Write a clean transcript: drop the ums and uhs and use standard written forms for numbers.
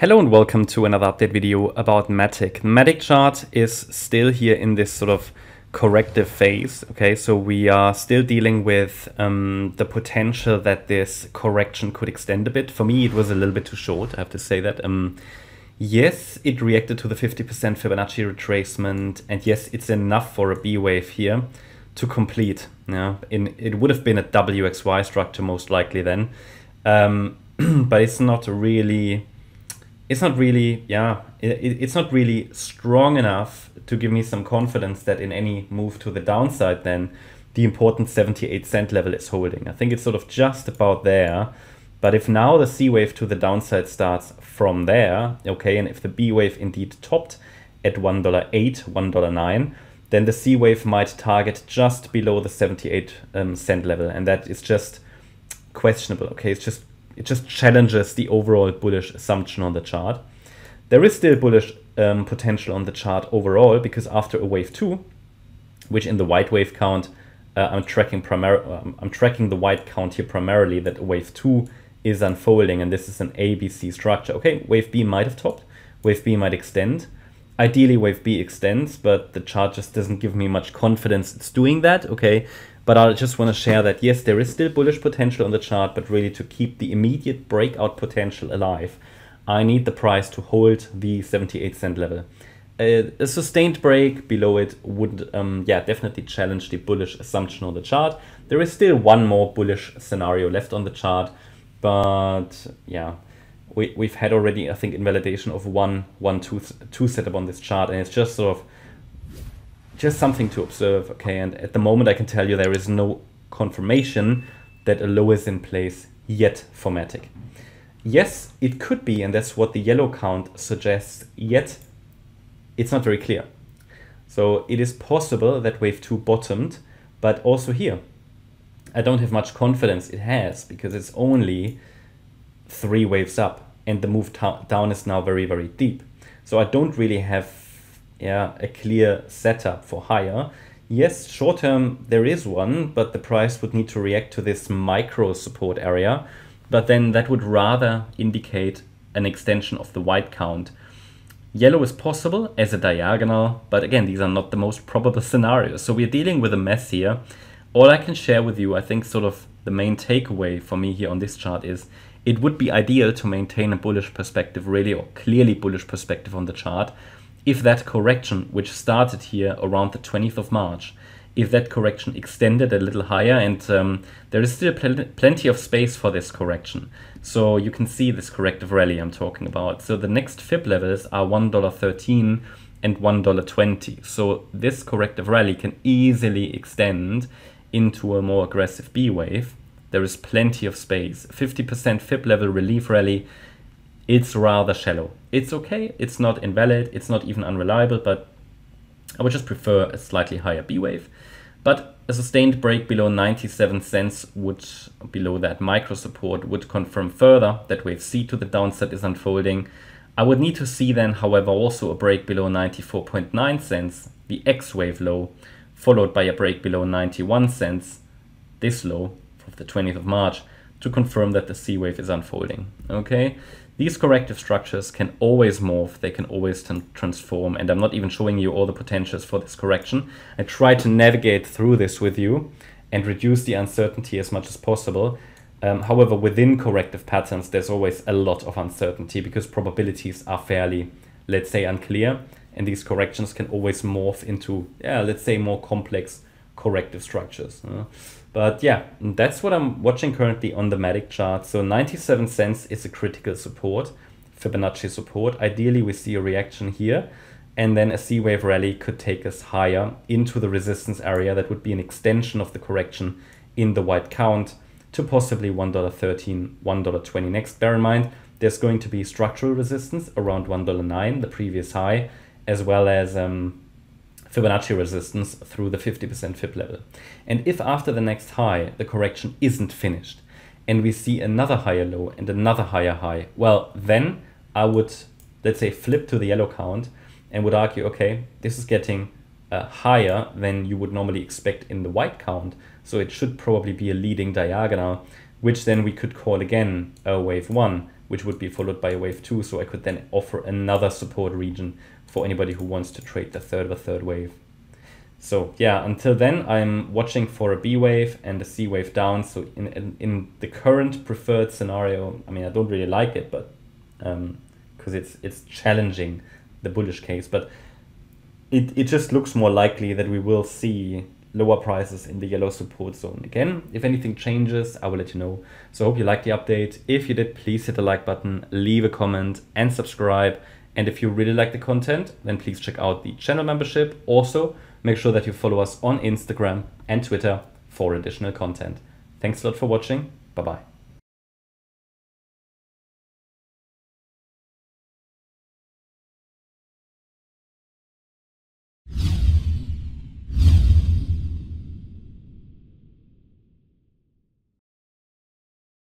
Hello and welcome to another update video about MATIC. The MATIC chart is still here in this sort of corrective phase. Okay, so we are still dealing with the potential that this correction could extend a bit. For me, it was a little bit too short, I have to say that. Yes, it reacted to the 50% Fibonacci retracement, and yes, it's enough for a B wave here to complete. Yeah, it would have been a WXY structure most likely then, but it's not really strong enough to give me some confidence that in any move to the downside then the important 78-cent level is holding. I think it's sort of just about there. But if now the C wave to the downside starts from there, okay, and if the B wave indeed topped at $1.08, $1.09, then the C wave might target just below the 78-cent level, and that is just questionable. Okay, it just challenges the overall bullish assumption on the chart. There is still bullish potential on the chart overall, because after a wave 2, which in the white wave count, I'm tracking the white count here primarily, that wave 2 is unfolding, and this is an ABC structure. Okay, wave B might have topped, wave B might extend. Ideally, wave B extends, but the chart just doesn't give me much confidence it's doing that. Okay, but I just want to share that, yes, there is still bullish potential on the chart, but really to keep the immediate breakout potential alive, I need the price to hold the 78-cent level. A sustained break below it would, definitely challenge the bullish assumption on the chart. There is still one more bullish scenario left on the chart, but yeah, we've had already, I think, invalidation of 1-1-2 setup on this chart, and it's just sort of just something to observe. Okay, and at the moment I can tell you there is no confirmation that a low is in place yet for MATIC. Yes, it could be, and that's what the yellow count suggests, yet it's not very clear. So it is possible that wave 2 bottomed, but also here I don't have much confidence it has, because it's only 3 waves up and the move down is now very, very deep. So I don't really have a clear setup for higher. Yes, short term there is one, but the price would need to react to this micro support area, but then that would rather indicate an extension of the white count. Yellow is possible as a diagonal, but again, these are not the most probable scenarios. So we're dealing with a mess here. All I can share with you, I think sort of the main takeaway for me here on this chart is it would be ideal to maintain a bullish perspective, really, or clearly bullish perspective on the chart, if that correction, which started here around the 20th of March, if that correction extended a little higher, and there is still plenty of space for this correction. So you can see this corrective rally I'm talking about. So the next Fib levels are $1.13 and $1.20. So this corrective rally can easily extend into a more aggressive B wave. There is plenty of space. 50% Fib level relief rally, it's rather shallow. It's okay, it's not invalid, it's not even unreliable, but I would just prefer a slightly higher B wave. But a sustained break below 97 cents would, below that micro support, would confirm further that wave C to the downside is unfolding. I would need to see then, however, also a break below 94.9 cents, the X wave low, followed by a break below 91 cents, this low of the 20th of March, to confirm that the C wave is unfolding. Okay, these corrective structures can always morph, they can always transform, and I'm not even showing you all the potentials for this correction. I try to navigate through this with you and reduce the uncertainty as much as possible. However, within corrective patterns, there's always a lot of uncertainty because probabilities are fairly, let's say, unclear, and these corrections can always morph into, let's say, more complex corrective structures. But yeah, that's what I'm watching currently on the MATIC chart. So 97 cents is a critical support, Fibonacci support. Ideally, we see a reaction here, and then a C wave rally could take us higher into the resistance area. That would be an extension of the correction in the white count to possibly $1.13, $1.20 next. Bear in mind, there's going to be structural resistance around $1.09, the previous high, as well as Fibonacci resistance through the 50% Fib level. And if after the next high, the correction isn't finished, and we see another higher low and another higher high, well, then I would, let's say, flip to the yellow count and would argue, okay, this is getting higher than you would normally expect in the white count. So it should probably be a leading diagonal, which then we could call again a wave 1, which would be followed by a wave 2. So I could then offer another support region for anybody who wants to trade the third wave. So yeah, until then, I'm watching for a B wave and a C wave down. So in the current preferred scenario, I mean, I don't really like it, but because it's challenging the bullish case, but it just looks more likely that we will see lower prices in the yellow support zone. Again, if anything changes, I will let you know. So I hope you liked the update. If you did, please hit the like button, leave a comment and subscribe. And if you really like the content, then please check out the channel membership. Also, make sure that you follow us on Instagram and Twitter for additional content. Thanks a lot for watching. Bye-bye.